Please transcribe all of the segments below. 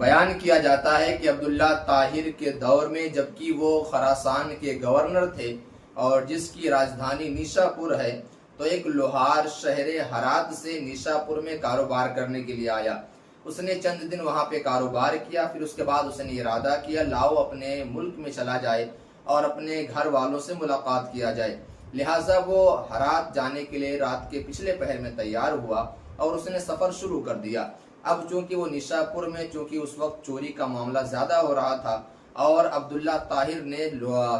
بیان کیا جاتا ہے کہ عبداللہ طاہر کے دور میں جبکہ وہ خراسان کے گورنر تھے اور جس کی راجدھانی نیشا پور ہے، تو ایک لوہار شہر ہرات سے نیشا پور میں کاروبار کرنے کے لیے آیا۔ اس نے چند دن وہاں پہ کاروبار کیا، پھر اس کے بعد اس نے ارادہ کیا لاؤ اپنے ملک میں چلا جائے اور اپنے گھر والوں سے ملاقات کیا جائے۔ لہٰذا وہ ہرات جانے کے لیے رات کے پچھلے پہر میں تیار ہوا اور اس نے سفر شروع کر دیا۔ اب چونکہ وہ نیشا پور میں چونکہ اس وقت چوری کا معاملہ زیادہ ہو رہا تھا اور عبداللہ طاہر نے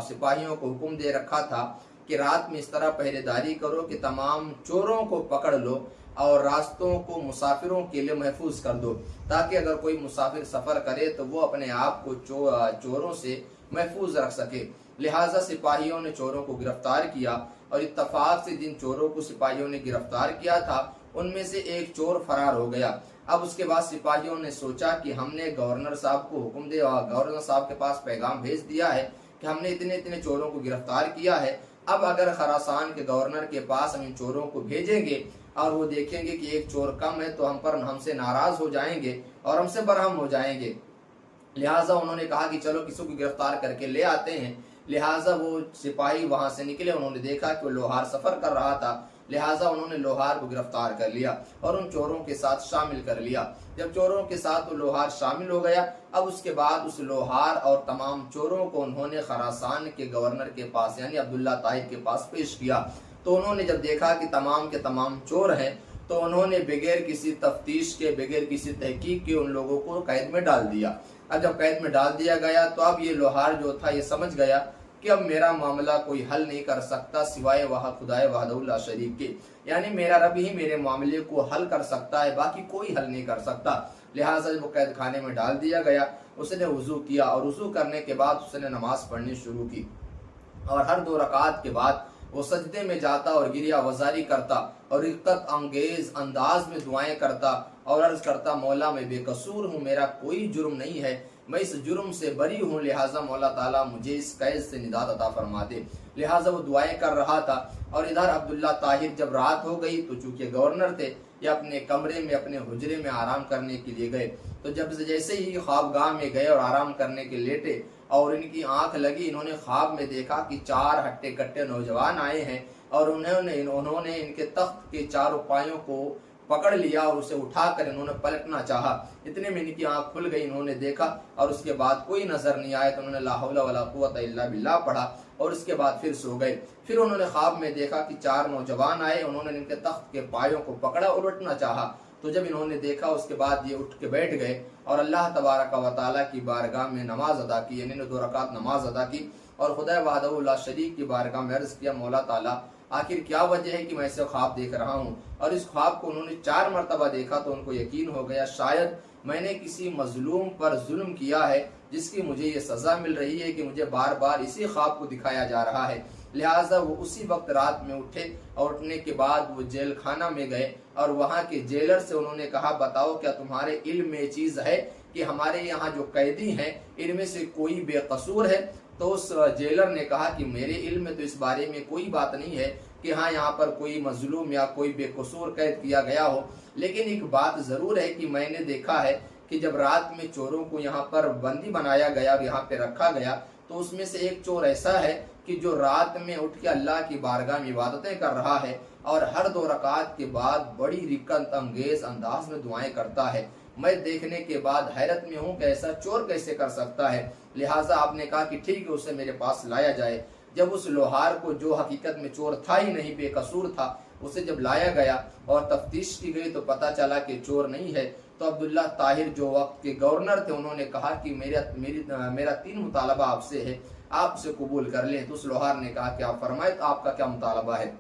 سپاہیوں کو حکم دے رکھا تھا کہ رات میں اس طرح پہرے داری کرو کہ تمام چوروں کو پکڑ لو اور راستوں کو مسافروں کے لیے محفوظ کر دو، تاکہ اگر کوئی مسافر سفر کرے تو وہ اپنے آپ کو چوروں سے محفوظ رکھ سکے۔ لہٰذا سپاہیوں نے چوروں کو گرفتار کیا اور اتفاق سے جن چوروں کو سپاہیوں نے گرفتار کیا تھا ان میں سے ایک چور فرار ہو گیا۔ اب اس کے بعد سپاہیوں نے سوچا کہ ہم نے گورنر صاحب کو حکم دے اور گورنر صاحب کے پاس پیغام بھیج دیا ہے کہ ہم نے اتنے چوروں کو گرفتار کیا ہے، اب اگر خراسان کے گورنر کے پاس ہم ان چوروں کو بھیجیں گے اور وہ دیکھیں گے کہ ایک چور کم ہے تو ہم سے ناراض ہو جائیں گے اور ہم سے برہم ہو جائیں گے۔ لہٰذا انہوں نے کہا کہ چلو کسی کو گرفتار کر کے لے آتے ہیں۔ لہٰذا وہ سپاہی وہاں سے نکلے، انہوں نے دیکھا کہ وہ لوہار سفر کر رہا تھا، لہٰذا انہوں نے لوہار کو گرفتار کر لیا اور ان چوروں کے ساتھ شامل کر لیا۔ جب چوروں کے ساتھ وہ لوہار شامل ہو گیا، اب اس کے بعد اس لوہار اور تمام چوروں کو انہوں نے خراسان کے گورنر کے پاس یعنی عبداللہ طاہر کے پاس پیش کیا۔ تو انہوں نے جب دیکھا کہ تمام کے تمام چور ہیں تو انہوں نے بغیر کسی تفتیش کے بغیر کسی تحقیق کے ان لوگوں کو قید میں ڈال دیا۔ اب جب قید میں ڈال دیا گیا تو اب یہ لوہار جو تھا یہ سمجھ گیا کہ اب میرا معاملہ کوئی حل نہیں کر سکتا سوائے خدائے وحدہ لا شریک کے، یعنی میرا رب ہی میرے معاملے کو حل کر سکتا ہے، باقی کوئی حل نہیں کر سکتا۔ لہٰذا جب وہ قید خانے میں ڈال دیا گیا، اس نے وضو کیا اور وضو کرنے کے بعد اس نے نماز پڑھنی شروع کی اور ہر 2 رکعت کے بعد وہ سجدے میں جاتا اور گریہ وزاری کرتا اور رقت انگیز انداز میں دعائیں کرتا اور عرض کرتا مولا میں بے قصور ہوں، میرا کوئی جرم نہیں ہے، میں اس جرم سے بری ہوں، لہٰذا مولا تعالیٰ مجھے اس قید سے نجات عطا فرما دے۔ لہٰذا وہ دعائیں کر رہا تھا اور ادھر عبداللہ طاہر جب رات ہو گئی تو چونکہ گورنر تھے یہ اپنے کمرے میں اپنے حجرے میں آرام کرنے کے لیے گئے، تو جب جیسے ہی خوابگاہ میں گئے اور آرام کرنے کے لیٹے اور ان کی آنکھ لگی، انہوں نے خواب میں دیکھا کہ 4 ہٹے کٹے نوجوان آئے ہیں اور انہوں نے ان کے تخت کے چاروں پایوں کو پکڑ لیا اور اسے اٹھا کر انہوں نے پلٹنا چاہا۔ اتنے میں ان کی آنکھ کھل گئی، انہوں نے دیکھا اور اس کے بعد کوئی نظر نہیں آیا تو انہوں نے لا حول ولا قوت الا باللہ پڑھا اور اس کے بعد پھر سو گئے۔ پھر انہوں نے خواب میں دیکھا کہ 4 نوجوان آئے، انہوں نے ان کے تخت کے پایوں کو پکڑا اور الٹنا چاہا، تو جب انہوں نے دیکھا اس کے بعد یہ اٹھ کے بیٹھ گئے اور اللہ تبارک و تعالیٰ کی بارگاہ میں نماز ادا کی، یعنی 2 رکعت نماز ادا کی اور خدا وحدہ لا شریک کی بارگاہ میں عرض کیا مولا تعالیٰ آخر کیا وجہ ہے کہ میں اسے خواب دیکھ رہا ہوں؟ اور اس خواب کو انہوں نے 4 مرتبہ دیکھا تو ان کو یقین ہو گیا شاید میں نے کسی مظلوم پر ظلم کیا ہے جس کی مجھے یہ سزا مل رہی ہے کہ مجھے بار بار اسی خواب کو دکھایا جا رہا ہے۔ لہٰذا وہ اسی وقت رات میں اٹھے اور اٹھنے کے بعد وہ جیل خانہ میں گئے اور وہاں کے جیلر سے انہوں نے کہا بتاؤ کیا تمہارے علم میں چیز ہے کہ ہمارے یہاں جو قیدی ہیں ان میں سے کوئی بے قصور ہے؟ تو اس جیلر نے کہا کہ میرے علم میں تو اس بارے میں کوئی بات نہیں ہے کہ ہاں یہاں پر کوئی مظلوم یا کوئی بے قصور قید کیا گیا ہو، لیکن ایک بات ضرور ہے کہ میں نے دیکھا ہے کہ جب رات میں چوروں کو یہاں پر بندی بنایا گیا اور یہاں پہ رکھا گیا تو اس میں سے ایک چور ایسا ہے کہ جو رات میں اٹھ کے اللہ کی بارگاہ میں عبادتیں کر رہا ہے اور ہر 2 رکعت کے بعد بڑی رقت انگیز انداز میں دعائیں کرتا ہے۔ میں دیکھنے کے بعد حیرت میں ہوں کہ ایسا چور کیسے کر سکتا ہے۔ لہٰذا آپ نے کہا کہ ٹھیک ہے اسے میرے پاس لایا جائے۔ جب اس لوہار کو جو حقیقت میں چور تھا ہی نہیں بے قصور تھا اسے جب لایا گیا اور تفتیش کی گئی تو پتہ چلا کہ چور نہیں ہے، تو عبداللہ طاہر جو وقت کے گورنر تھے انہوں نے کہا کہ میرا 3 مطالبہ آپ سے ہے، آپ سے قبول کر لیں۔ تو اس لوہار نے کہا کہ آپ فرمائیں تو آپ کا کیا مطالبہ ہے؟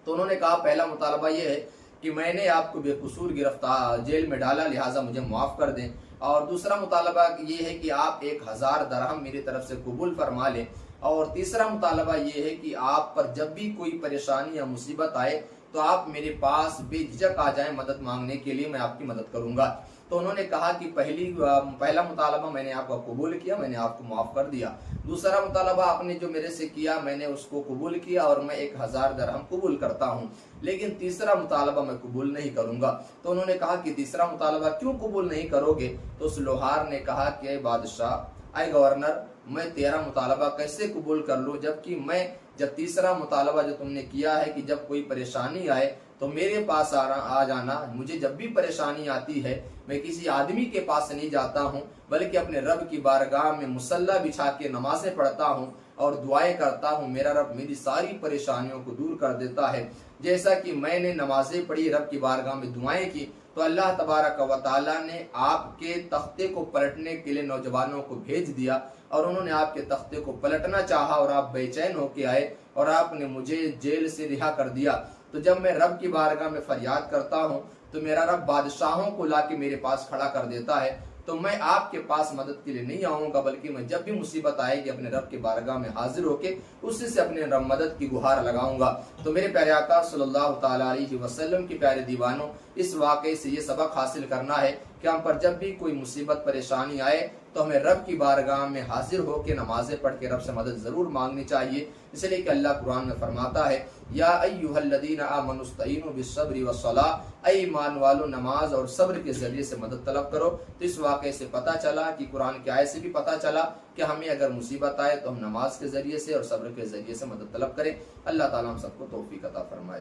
تو انہوں نے کہا پہلا مطالبہ یہ ہے کہ میں نے آپ کو بے قصور گرفتار جیل میں ڈالا لہٰذا مجھے معاف کر دیں، اور دوسرا مطالبہ یہ ہے کہ آپ 1000 درہم میری طرف سے قبول فرما لیں، اور تیسرا مطالبہ یہ ہے کہ آپ پر جب بھی کوئی پریشانی یا مصیبت آئے تو آپ میرے پاس بے جھجک آ جائیں مدد مانگنے کے لیے، میں آپ کی مدد کروں گا۔ تو انہوں نے کہا کہ پہلا مطالبہ میں نے آپ کا قبول کیا، میں نے آپ کو معاف کر دیا، دوسرا مطالبہ آپ نے جو میرے سے کیا میں نے اس کو قبول کیا اور میں 1000 درہم قبول کرتا ہوں، لیکن تیسرا مطالبہ میں قبول نہیں کروں گا۔ تو انہوں نے کہا کہ تیسرا مطالبہ کیوں قبول نہیں کرو گے؟ تو اس لوہار نے کہا کہ اے بادشاہ، اے گورنر، میں تیرا مطالبہ کیسے قبول کر لوں، جبکہ میں جب تیسرا مطالبہ جو تم نے کیا ہے کہ جب کوئی پریشانی آئے تو میرے پاس آ جانا، مجھے جب بھی پریشانی آتی ہے میں کسی آدمی کے پاس نہیں جاتا ہوں بلکہ اپنے رب کی بارگاہ میں مصلی بچھا کے نمازیں پڑھتا ہوں اور دعائیں کرتا ہوں، میرا رب میری ساری پریشانیوں کو دور کر دیتا ہے۔ جیسا کہ میں نے نمازیں پڑھی، رب کی بارگاہ میں دعائیں کی، تو اللہ تبارک و تعالیٰ نے آپ کے تختے کو پلٹنے کے لیے نوجوانوں کو بھیج دیا، اور انہوں نے آپ کے تختے کو پلٹنا چاہا اور آپ بے چین ہو کے آئے اور آپ نے مجھے جیل سے رہا کر دیا۔ تو جب میں رب کی بارگاہ میں فریاد کرتا ہوں تو میرا رب بادشاہوں کو لا کے میرے پاس کھڑا کر دیتا ہے، تو میں آپ کے پاس مدد کے لیے نہیں آؤں گا بلکہ میں جب بھی مصیبت آئے گی اپنے رب کی بارگاہ میں حاضر ہو کے اسی سے اپنے رب مدد کی گہار لگاؤں گا۔ تو میرے پیارے آقا صلی اللہ تعالیٰ علیہ وسلم کے پیارے دیوانوں، اس واقعے سے یہ سبق حاصل کرنا ہے کہ ہم پر جب بھی کوئی مصیبت پریشانی آئے تو ہمیں رب کی بارگاہ میں حاضر ہو کے نمازیں پڑھ کے رب سے مدد ضرور مانگنی چاہیے، اس لیے کہ اللہ قرآن میں فرماتا ہے یا ایھا الذین آمنوا استعینوا بالصبر والصلاۃ، اے ایمان والو نماز اور صبر کے ذریعے سے مدد طلب کرو۔ تو اس واقعے سے پتہ چلا کہ قرآن کی آیت سے بھی پتہ چلا کہ ہمیں اگر مصیبت آئے تو ہم نماز کے ذریعے سے اور صبر کے ذریعے سے مدد طلب کریں۔ اللہ تعالیٰ ہم سب کو توفیق عطا فرمائے۔